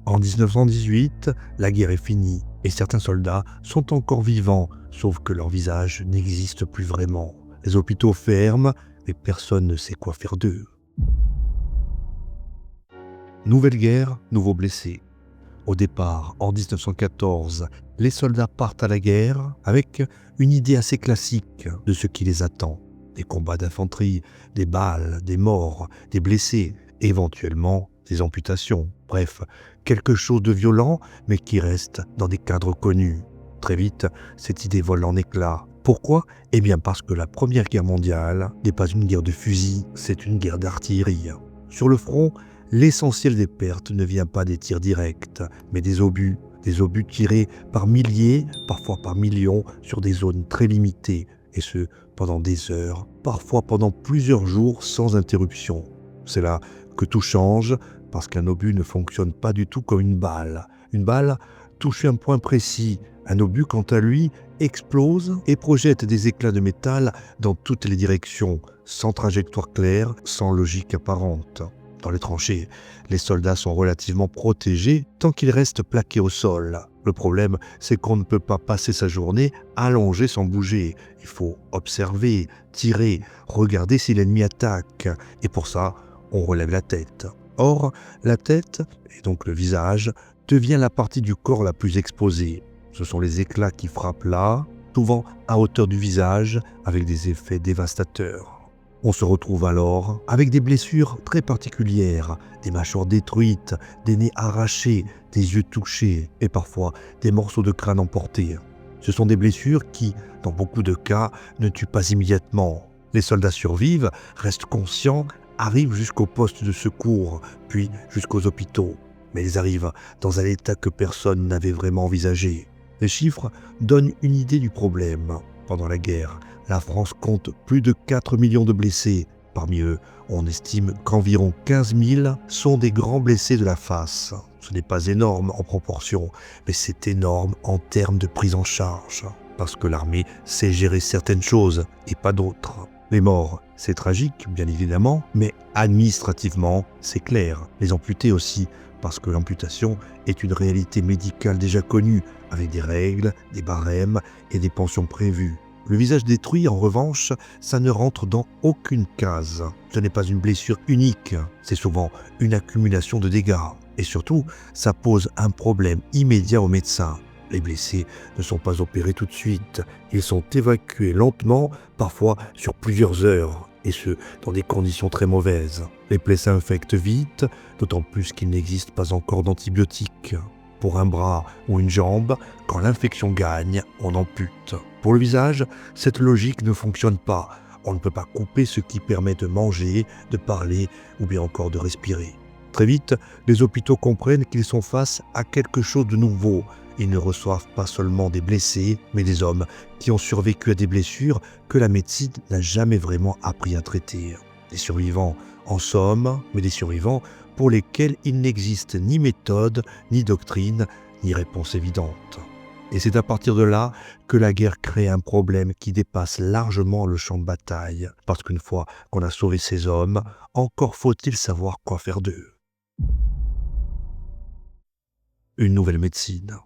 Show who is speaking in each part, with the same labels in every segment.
Speaker 1: En 1918, la guerre est finie et certains soldats sont encore vivants, sauf que leur visage n'existe plus vraiment. Les hôpitaux ferment, mais personne ne sait quoi faire d'eux. Nouvelle guerre, nouveaux blessés. Au départ, en 1914, les soldats partent à la guerre avec une idée assez classique de ce qui les attend. Des combats d'infanterie, des balles, des morts, des blessés, éventuellement des amputations. Bref, quelque chose de violent, mais qui reste dans des cadres connus. Très vite, cette idée vole en éclats. Pourquoi ? Eh bien parce que la Première Guerre mondiale n'est pas une guerre de fusils, c'est une guerre d'artillerie. Sur le front, l'essentiel des pertes ne vient pas des tirs directs, mais des obus tirés par milliers, parfois par millions, sur des zones très limitées, et ce, pendant des heures, parfois pendant plusieurs jours sans interruption. C'est là que tout change, parce qu'un obus ne fonctionne pas du tout comme une balle. Une balle touche un point précis. Un obus, quant à lui, explose et projette des éclats de métal dans toutes les directions, sans trajectoire claire, sans logique apparente. Dans les tranchées, les soldats sont relativement protégés tant qu'ils restent plaqués au sol. Le problème, c'est qu'on ne peut pas passer sa journée allongé sans bouger. Il faut observer, tirer, regarder si l'ennemi attaque. Et pour ça, on relève la tête. Or, la tête, et donc le visage, devient la partie du corps la plus exposée. Ce sont les éclats qui frappent là, souvent à hauteur du visage, avec des effets dévastateurs. On se retrouve alors avec des blessures très particulières, des mâchoires détruites, des nez arrachés, des yeux touchés et parfois des morceaux de crâne emportés. Ce sont des blessures qui, dans beaucoup de cas, ne tuent pas immédiatement. Les soldats survivent, restent conscients, arrivent jusqu'au poste de secours, puis jusqu'aux hôpitaux. Mais ils arrivent dans un état que personne n'avait vraiment envisagé. Les chiffres donnent une idée du problème. Pendant la guerre, la France compte plus de 4 millions de blessés. Parmi eux, on estime qu'environ 15 000 sont des grands blessés de la face. Ce n'est pas énorme en proportion, mais c'est énorme en termes de prise en charge. Parce que l'armée sait gérer certaines choses et pas d'autres. Les morts, c'est tragique, bien évidemment, mais administrativement, c'est clair. Les amputés aussi, parce que l'amputation est une réalité médicale déjà connue, avec des règles, des barèmes et des pensions prévues. Le visage détruit, en revanche, ça ne rentre dans aucune case. Ce n'est pas une blessure unique, c'est souvent une accumulation de dégâts. Et surtout, ça pose un problème immédiat aux médecins. Les blessés ne sont pas opérés tout de suite. Ils sont évacués lentement, parfois sur plusieurs heures, et ce, dans des conditions très mauvaises. Les plaies s'infectent vite, d'autant plus qu'il n'existe pas encore d'antibiotiques. Pour un bras ou une jambe, quand l'infection gagne, on ampute. Pour le visage, cette logique ne fonctionne pas. On ne peut pas couper ce qui permet de manger, de parler ou bien encore de respirer. Très vite, les hôpitaux comprennent qu'ils sont face à quelque chose de nouveau. Ils ne reçoivent pas seulement des blessés, mais des hommes qui ont survécu à des blessures que la médecine n'a jamais vraiment appris à traiter. Des survivants, en somme, mais des survivants pour lesquels il n'existe ni méthode, ni doctrine, ni réponse évidente. Et c'est à partir de là que la guerre crée un problème qui dépasse largement le champ de bataille. Parce qu'une fois qu'on a sauvé ces hommes, encore faut-il savoir quoi faire d'eux. Une nouvelle médecine.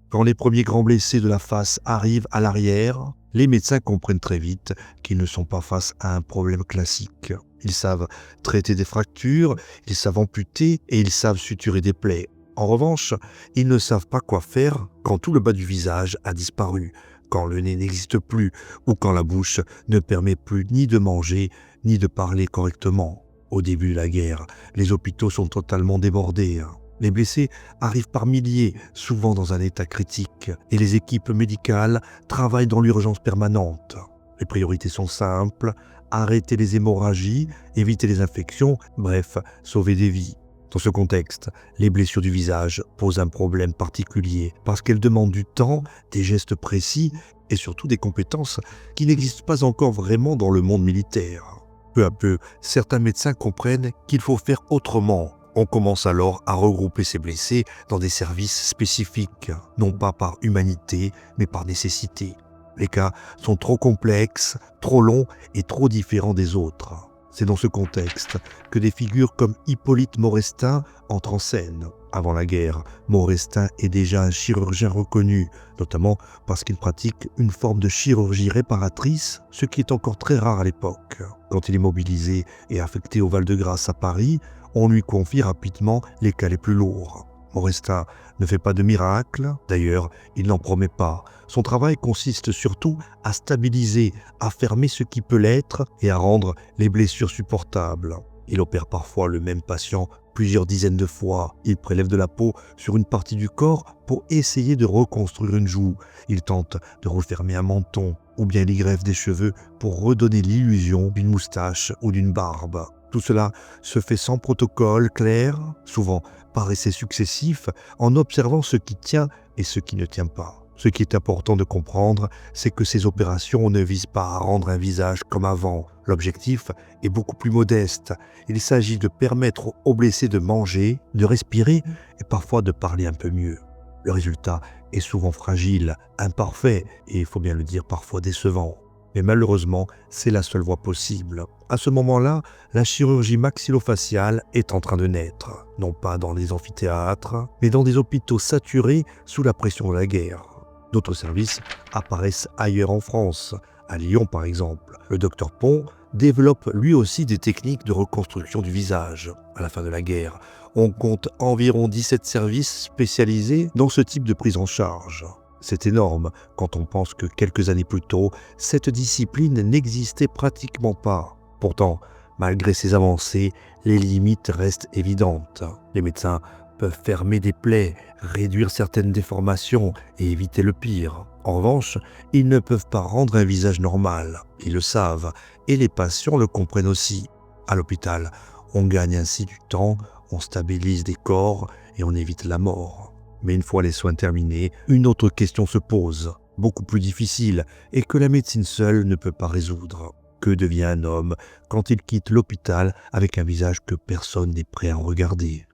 Speaker 1: Quand les premiers grands blessés de la face arrivent à l'arrière, les médecins comprennent très vite qu'ils ne sont pas face à un problème classique. Ils savent traiter des fractures, ils savent amputer et ils savent suturer des plaies. En revanche, ils ne savent pas quoi faire quand tout le bas du visage a disparu, quand le nez n'existe plus ou quand la bouche ne permet plus ni de manger ni de parler correctement. Au début de la guerre, les hôpitaux sont totalement débordés. Les blessés arrivent par milliers, souvent dans un état critique, et les équipes médicales travaillent dans l'urgence permanente. Les priorités sont simples, arrêter les hémorragies, éviter les infections, bref, sauver des vies. Dans ce contexte, les blessures du visage posent un problème particulier parce qu'elles demandent du temps, des gestes précis et surtout des compétences qui n'existent pas encore vraiment dans le monde militaire. Peu à peu, certains médecins comprennent qu'il faut faire autrement. On commence alors à regrouper ces blessés dans des services spécifiques, non pas par humanité, mais par nécessité. Les cas sont trop complexes, trop longs et trop différents des autres. C'est dans ce contexte que des figures comme Hippolyte Maurestin entrent en scène. Avant la guerre, Maurestin est déjà un chirurgien reconnu, notamment parce qu'il pratique une forme de chirurgie réparatrice, ce qui est encore très rare à l'époque. Quand il est mobilisé et affecté au Val-de-Grâce à Paris, on lui confie rapidement les cas les plus lourds. Maurestin ne fait pas de miracle, d'ailleurs, il n'en promet pas. Son travail consiste surtout à stabiliser, à fermer ce qui peut l'être et à rendre les blessures supportables. Il opère parfois le même patient plusieurs dizaines de fois. Il prélève de la peau sur une partie du corps pour essayer de reconstruire une joue. Il tente de refermer un menton, ou bien il y greffe des cheveux pour redonner l'illusion d'une moustache ou d'une barbe. Tout cela se fait sans protocole clair, souvent par essais successifs, en observant ce qui tient et ce qui ne tient pas. Ce qui est important de comprendre, c'est que ces opérations ne visent pas à rendre un visage comme avant. L'objectif est beaucoup plus modeste. Il s'agit de permettre aux blessés de manger, de respirer et parfois de parler un peu mieux. Le résultat est souvent fragile, imparfait et, il faut bien le dire, parfois décevant. Mais malheureusement, c'est la seule voie possible. À ce moment-là, la chirurgie maxillofaciale est en train de naître, non pas dans les amphithéâtres, mais dans des hôpitaux saturés sous la pression de la guerre. D'autres services apparaissent ailleurs en France, à Lyon par exemple. Le docteur Pont développe lui aussi des techniques de reconstruction du visage. À la fin de la guerre, on compte environ 17 services spécialisés dans ce type de prise en charge. C'est énorme quand on pense que quelques années plus tôt, cette discipline n'existait pratiquement pas. Pourtant, malgré ces avancées, les limites restent évidentes. Les médecins peuvent fermer des plaies, réduire certaines déformations et éviter le pire. En revanche, ils ne peuvent pas rendre un visage normal. Ils le savent et les patients le comprennent aussi. À l'hôpital, on gagne ainsi du temps, on stabilise des corps et on évite la mort. Mais une fois les soins terminés, une autre question se pose, beaucoup plus difficile et que la médecine seule ne peut pas résoudre. Que devient un homme quand il quitte l'hôpital avec un visage que personne n'est prêt à regarder?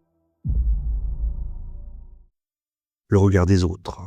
Speaker 1: Le regard des autres.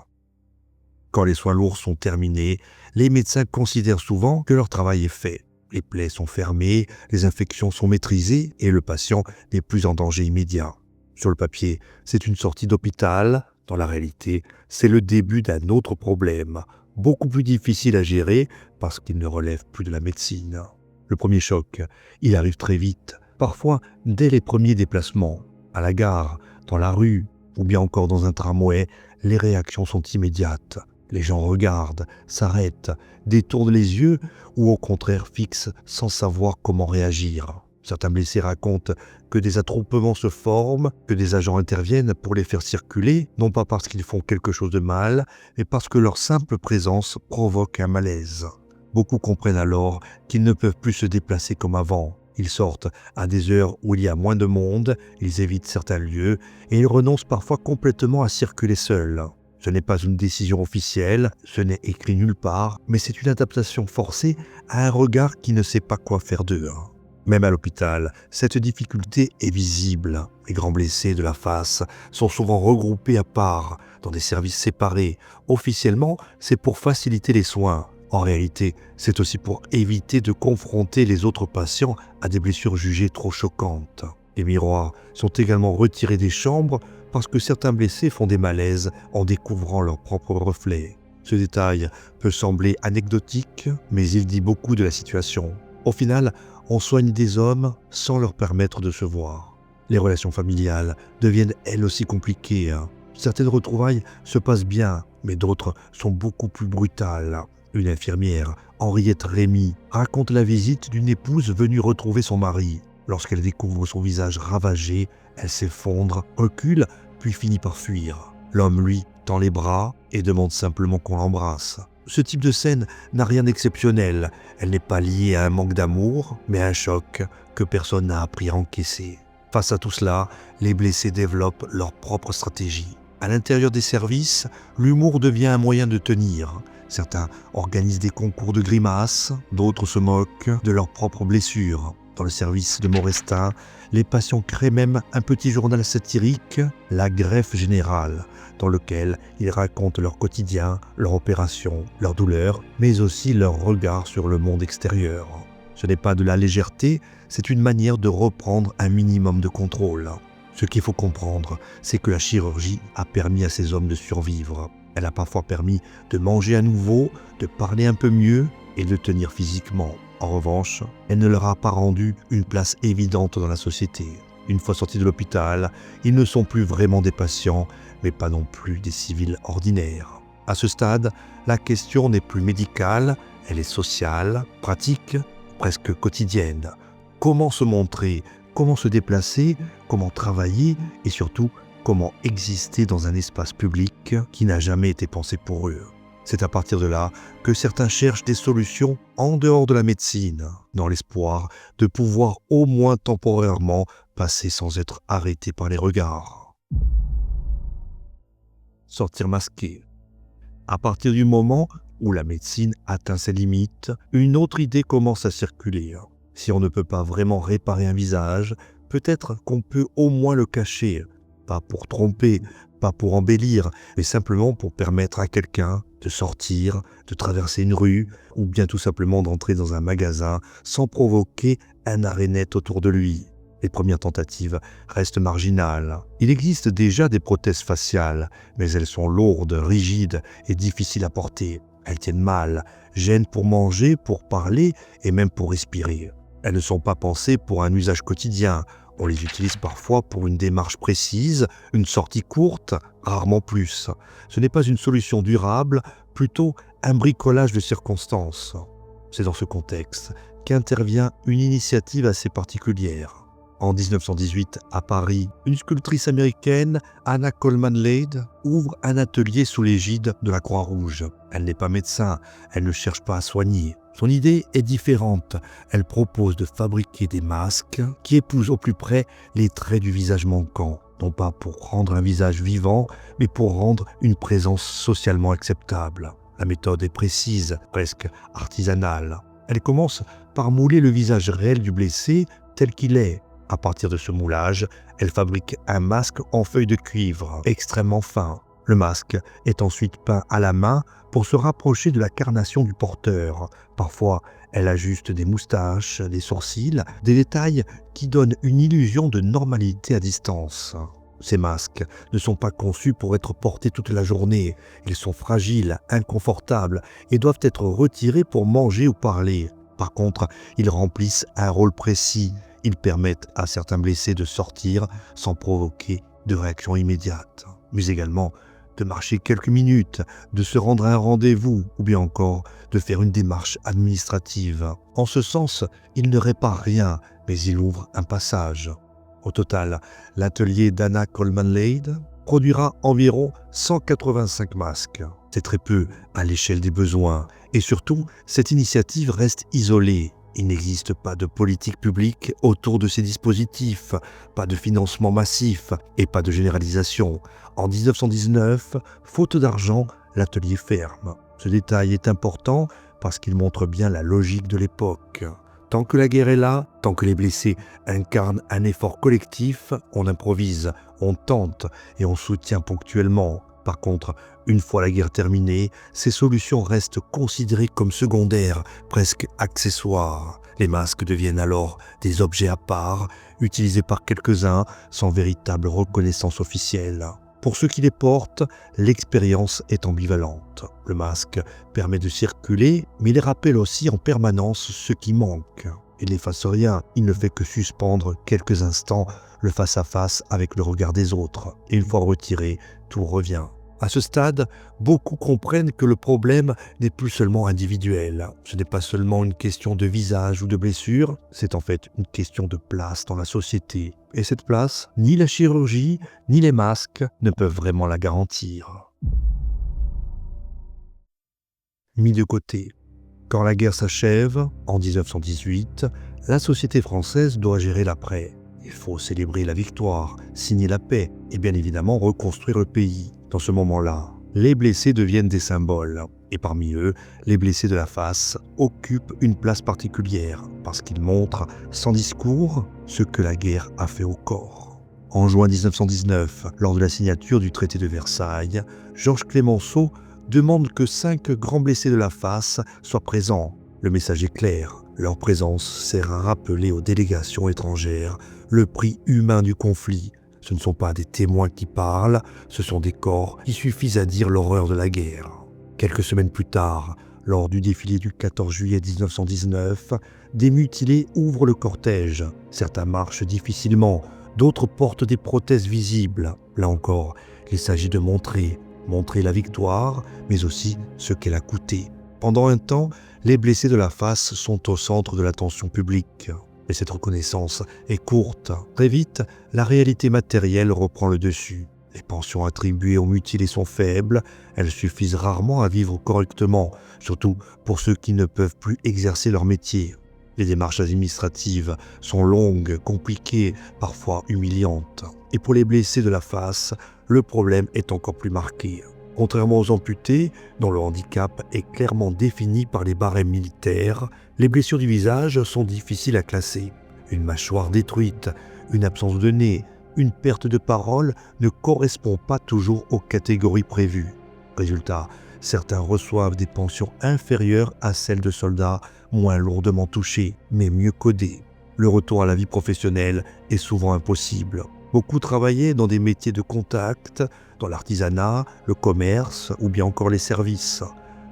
Speaker 1: Quand les soins lourds sont terminés, les médecins considèrent souvent que leur travail est fait. Les plaies sont fermées, les infections sont maîtrisées et le patient n'est plus en danger immédiat. Sur le papier, c'est une sortie d'hôpital. Dans la réalité, c'est le début d'un autre problème, beaucoup plus difficile à gérer parce qu'il ne relève plus de la médecine. Le premier choc, il arrive très vite, parfois dès les premiers déplacements. À la gare, dans la rue ou bien encore dans un tramway, les réactions sont immédiates. Les gens regardent, s'arrêtent, détournent les yeux ou au contraire fixent sans savoir comment réagir. Certains blessés racontent que des attroupements se forment, que des agents interviennent pour les faire circuler, non pas parce qu'ils font quelque chose de mal, mais parce que leur simple présence provoque un malaise. Beaucoup comprennent alors qu'ils ne peuvent plus se déplacer comme avant. Ils sortent à des heures où il y a moins de monde, ils évitent certains lieux et ils renoncent parfois complètement à circuler seuls. Ce n'est pas une décision officielle, ce n'est écrit nulle part, mais c'est une adaptation forcée à un regard qui ne sait pas quoi faire d'eux. Même à l'hôpital, cette difficulté est visible. Les grands blessés de la face sont souvent regroupés à part, dans des services séparés. Officiellement, c'est pour faciliter les soins. En réalité, c'est aussi pour éviter de confronter les autres patients à des blessures jugées trop choquantes. Les miroirs sont également retirés des chambres parce que certains blessés font des malaises en découvrant leur propre reflet. Ce détail peut sembler anecdotique, mais il dit beaucoup de la situation. Au final, on soigne des hommes sans leur permettre de se voir. Les relations familiales deviennent elles aussi compliquées. Certaines retrouvailles se passent bien, mais d'autres sont beaucoup plus brutales. Une infirmière, Henriette Rémy, raconte la visite d'une épouse venue retrouver son mari. Lorsqu'elle découvre son visage ravagé, elle s'effondre, recule, puis finit par fuir. L'homme, lui, tend les bras et demande simplement qu'on l'embrasse. Ce type de scène n'a rien d'exceptionnel. Elle n'est pas liée à un manque d'amour, mais à un choc que personne n'a appris à encaisser. Face à tout cela, les blessés développent leur propre stratégie. À l'intérieur des services, l'humour devient un moyen de tenir. Certains organisent des concours de grimaces, d'autres se moquent de leurs propres blessures. Dans le service de Maurestin, les patients créent même un petit journal satirique, La Greffe Générale, dans lequel ils racontent leur quotidien, leur opération, leurs douleurs, mais aussi leur regard sur le monde extérieur. Ce n'est pas de la légèreté, c'est une manière de reprendre un minimum de contrôle. Ce qu'il faut comprendre, c'est que la chirurgie a permis à ces hommes de survivre. Elle a parfois permis de manger à nouveau, de parler un peu mieux et de tenir physiquement. En revanche, elle ne leur a pas rendu une place évidente dans la société. Une fois sortis de l'hôpital, ils ne sont plus vraiment des patients, mais pas non plus des civils ordinaires. À ce stade, la question n'est plus médicale, elle est sociale, pratique, presque quotidienne. Comment se montrer, comment se déplacer, comment travailler et surtout comment exister dans un espace public qui n'a jamais été pensé pour eux. C'est à partir de là que certains cherchent des solutions en dehors de la médecine, dans l'espoir de pouvoir au moins temporairement passer sans être arrêtés par les regards. Sortir masqué. À partir du moment où la médecine atteint ses limites, une autre idée commence à circuler. Si on ne peut pas vraiment réparer un visage, peut-être qu'on peut au moins le cacher. Pas pour tromper, pas pour embellir, mais simplement pour permettre à quelqu'un de sortir, de traverser une rue, ou bien tout simplement d'entrer dans un magasin sans provoquer un arrêt net autour de lui. Les premières tentatives restent marginales. Il existe déjà des prothèses faciales, mais elles sont lourdes, rigides et difficiles à porter. Elles tiennent mal, gênent pour manger, pour parler et même pour respirer. Elles ne sont pas pensées pour un usage quotidien. On les utilise parfois pour une démarche précise, une sortie courte, rarement plus. Ce n'est pas une solution durable, plutôt un bricolage de circonstances. C'est dans ce contexte qu'intervient une initiative assez particulière. En 1918, à Paris, une sculptrice américaine, Anna Coleman Lade, ouvre un atelier sous l'égide de la Croix-Rouge. Elle n'est pas médecin, elle ne cherche pas à soigner. Son idée est différente. Elle propose de fabriquer des masques qui épousent au plus près les traits du visage manquant. Non pas pour rendre un visage vivant, mais pour rendre une présence socialement acceptable. La méthode est précise, presque artisanale. Elle commence par mouler le visage réel du blessé tel qu'il est. À partir de ce moulage, elle fabrique un masque en feuille de cuivre, extrêmement fin. Le masque est ensuite peint à la main pour se rapprocher de la carnation du porteur. Parfois, elle ajuste des moustaches, des sourcils, des détails qui donnent une illusion de normalité à distance. Ces masques ne sont pas conçus pour être portés toute la journée. Ils sont fragiles, inconfortables et doivent être retirés pour manger ou parler. Par contre, ils remplissent un rôle précis. Ils permettent à certains blessés de sortir sans provoquer de réaction immédiate, mais également de marcher quelques minutes, de se rendre à un rendez-vous ou bien encore de faire une démarche administrative. En ce sens, il ne répare rien, mais il ouvre un passage. Au total, l'atelier d'Anna Coleman Lade produira environ 185 masques. C'est très peu à l'échelle des besoins. Et surtout, cette initiative reste isolée. Il n'existe pas de politique publique autour de ces dispositifs, pas de financement massif et pas de généralisation. En 1919, faute d'argent, l'atelier ferme. Ce détail est important parce qu'il montre bien la logique de l'époque. Tant que la guerre est là, tant que les blessés incarnent un effort collectif, on improvise, on tente et on soutient ponctuellement. Par contre, une fois la guerre terminée, ces solutions restent considérées comme secondaires, presque accessoires. Les masques deviennent alors des objets à part, utilisés par quelques-uns sans véritable reconnaissance officielle. Pour ceux qui les portent, l'expérience est ambivalente. Le masque permet de circuler, mais il rappelle aussi en permanence ce qui manque. Il n'efface rien, il ne fait que suspendre quelques instants le face-à-face avec le regard des autres. Et une fois retiré, tout revient. À ce stade, beaucoup comprennent que le problème n'est plus seulement individuel. Ce n'est pas seulement une question de visage ou de blessure, c'est en fait une question de place dans la société. Et cette place, ni la chirurgie, ni les masques ne peuvent vraiment la garantir. Mis de côté. Quand la guerre s'achève, en 1918, la société française doit gérer l'après. Il faut célébrer la victoire, signer la paix et bien évidemment reconstruire le pays. Dans ce moment-là, les blessés deviennent des symboles. Et parmi eux, les blessés de la face occupent une place particulière parce qu'ils montrent, sans discours, ce que la guerre a fait au corps. En juin 1919, lors de la signature du traité de Versailles, Georges Clemenceau demande que 5 grands blessés de la face soient présents. Le message est clair. Leur présence sert à rappeler aux délégations étrangères le prix humain du conflit. Ce ne sont pas des témoins qui parlent, ce sont des corps qui suffisent à dire l'horreur de la guerre. Quelques semaines plus tard, lors du défilé du 14 juillet 1919, des mutilés ouvrent le cortège. Certains marchent difficilement, d'autres portent des prothèses visibles. Là encore, il s'agit de montrer la victoire, mais aussi ce qu'elle a coûté. Pendant un temps, les blessés de la face sont au centre de l'attention publique. Mais cette reconnaissance est courte. Très vite, la réalité matérielle reprend le dessus. Les pensions attribuées aux mutilés sont faibles, elles suffisent rarement à vivre correctement, surtout pour ceux qui ne peuvent plus exercer leur métier. Les démarches administratives sont longues, compliquées, parfois humiliantes. Et pour les blessés de la face, le problème est encore plus marqué. Contrairement aux amputés, dont le handicap est clairement défini par les barèmes militaires, les blessures du visage sont difficiles à classer. Une mâchoire détruite, une absence de nez, une perte de parole ne correspond pas toujours aux catégories prévues. Résultat, certains reçoivent des pensions inférieures à celles de soldats moins lourdement touchés, mais mieux codés. Le retour à la vie professionnelle est souvent impossible. Beaucoup travaillaient dans des métiers de contact, dans l'artisanat, le commerce ou bien encore les services.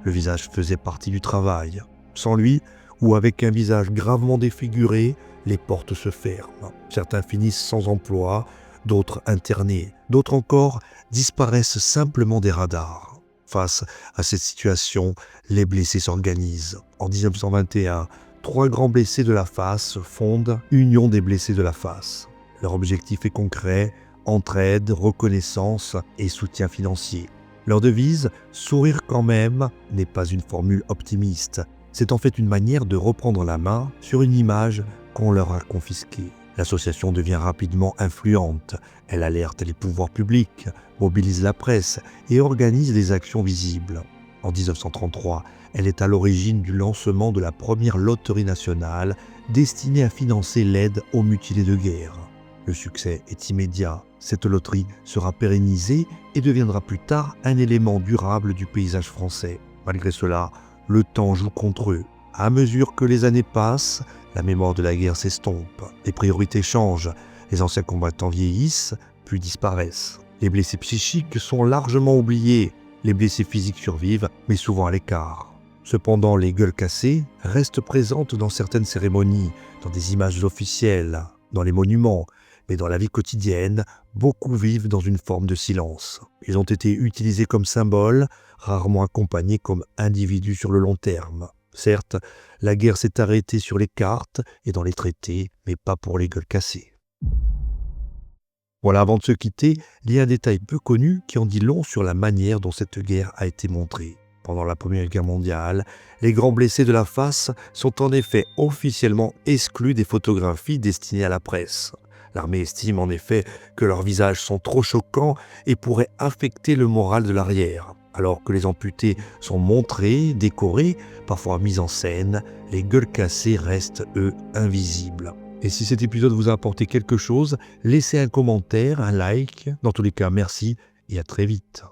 Speaker 1: Le visage faisait partie du travail. Sans lui, ou avec un visage gravement défiguré, les portes se ferment. Certains finissent sans emploi, d'autres internés, d'autres encore disparaissent simplement des radars. Face à cette situation, les blessés s'organisent. En 1921, 3 grands blessés de la face fondent Union des blessés de la face. Leur objectif est concret, entraide, reconnaissance et soutien financier. Leur devise, sourire quand même, n'est pas une formule optimiste. C'est en fait une manière de reprendre la main sur une image qu'on leur a confisquée. L'association devient rapidement influente. Elle alerte les pouvoirs publics, mobilise la presse et organise des actions visibles. En 1933, elle est à l'origine du lancement de la première loterie nationale destinée à financer l'aide aux mutilés de guerre. Le succès est immédiat. Cette loterie sera pérennisée et deviendra plus tard un élément durable du paysage français. Malgré cela, le temps joue contre eux. À mesure que les années passent, la mémoire de la guerre s'estompe. Les priorités changent. Les anciens combattants vieillissent, puis disparaissent. Les blessés psychiques sont largement oubliés. Les blessés physiques survivent, mais souvent à l'écart. Cependant, les gueules cassées restent présentes dans certaines cérémonies, dans des images officielles, dans les monuments. Mais dans la vie quotidienne, beaucoup vivent dans une forme de silence. Ils ont été utilisés comme symboles, rarement accompagnés comme individus sur le long terme. Certes, la guerre s'est arrêtée sur les cartes et dans les traités, mais pas pour les gueules cassées. Voilà, avant de se quitter, il y a un détail peu connu qui en dit long sur la manière dont cette guerre a été montrée. Pendant la Première Guerre mondiale, les grands blessés de la face sont en effet officiellement exclus des photographies destinées à la presse. L'armée estime en effet que leurs visages sont trop choquants et pourraient affecter le moral de l'arrière. Alors que les amputés sont montrés, décorés, parfois mis en scène, les gueules cassées restent, eux, invisibles. Et si cet épisode vous a apporté quelque chose, laissez un commentaire, un like. Dans tous les cas, merci et à très vite.